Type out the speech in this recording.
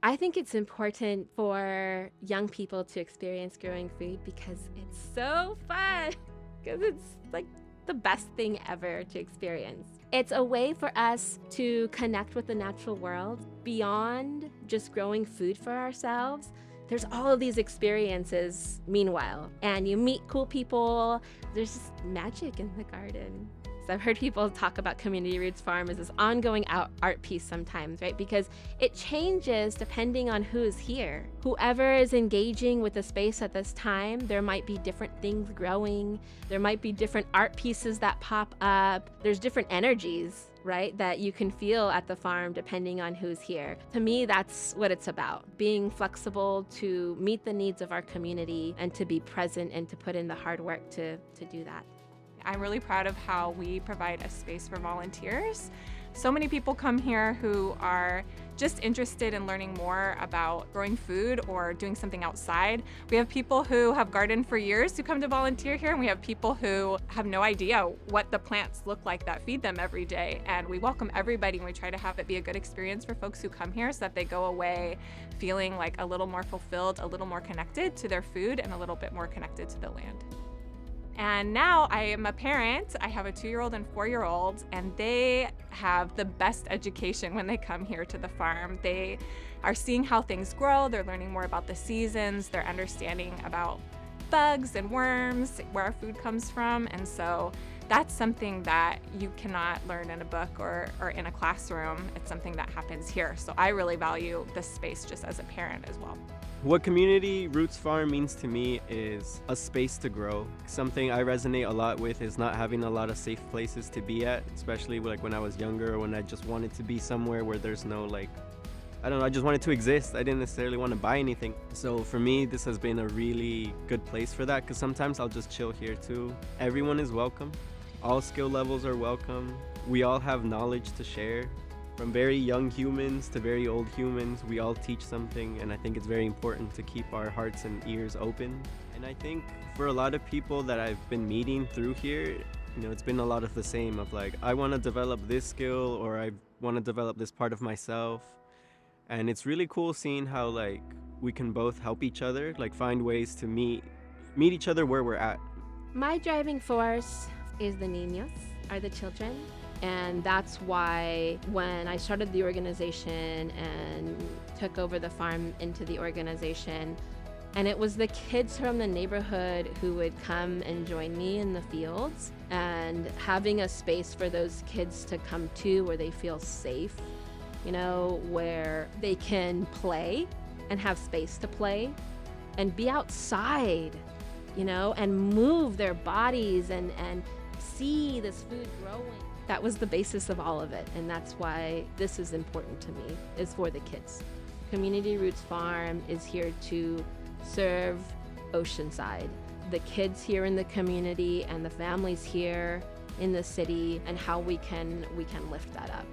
I think it's important for young people to experience growing food because it's so fun. Because it's like the best thing ever to experience. It's a way for us to connect with the natural world beyond just growing food for ourselves. There's all of these experiences meanwhile, and you meet cool people. There's just magic in the garden. So I've heard people talk about Community Roots Farm as this ongoing art piece sometimes, right? Because it changes depending on who's here. Whoever is engaging with the space at this time, there might be different things growing. There might be different art pieces that pop up. There's different energies, right, that you can feel at the farm depending on who's here. To me, that's what it's about, being flexible to meet the needs of our community and to be present and to put in the hard work to do that. I'm really proud of how we provide a space for volunteers. So many people come here who are just interested in learning more about growing food or doing something outside. We have people who have gardened for years who come to volunteer here, and we have people who have no idea what the plants look like that feed them every day. And we welcome everybody, and we try to have it be a good experience for folks who come here so that they go away feeling like a little more fulfilled, a little more connected to their food, and a little bit more connected to the land. And now I am a parent. I have a 2-year-old and 4-year-old, and they have the best education when they come here to the farm. They are seeing how things grow. They're learning more about the seasons. They're understanding about bugs and worms, where our food comes from. And so that's something that you cannot learn in a book or in a classroom. It's something that happens here. So I really value this space just as a parent as well. What Community Roots Farm means to me is a space to grow. Something I resonate a lot with is not having a lot of safe places to be at, especially like when I was younger or when I just wanted to be somewhere where there's no I don't know, I just wanted to exist. I didn't necessarily want to buy anything. So for me, this has been a really good place for that because sometimes I'll just chill here too. Everyone is welcome. All skill levels are welcome. We all have knowledge to share. From very young humans to very old humans, we all teach something, and I think it's very important to keep our hearts and ears open. And I think for a lot of people that I've been meeting through here, it's been a lot of the same of like, I want to develop this skill or I want to develop this part of myself. And it's really cool seeing how we can both help each other, find ways to meet each other where we're at. My driving force is the niños, are the children. And that's why when I started the organization and took over the farm into the organization, and it was the kids from the neighborhood who would come and join me in the fields, and having a space for those kids to come to where they feel safe, where they can play and have space to play and be outside, and move their bodies and see this food growing. That was the basis of all of it, and that's why this is important to me, is for the kids. Community Roots Farm is here to serve Oceanside, the kids here in the community and the families here in the city, and how we can lift that up.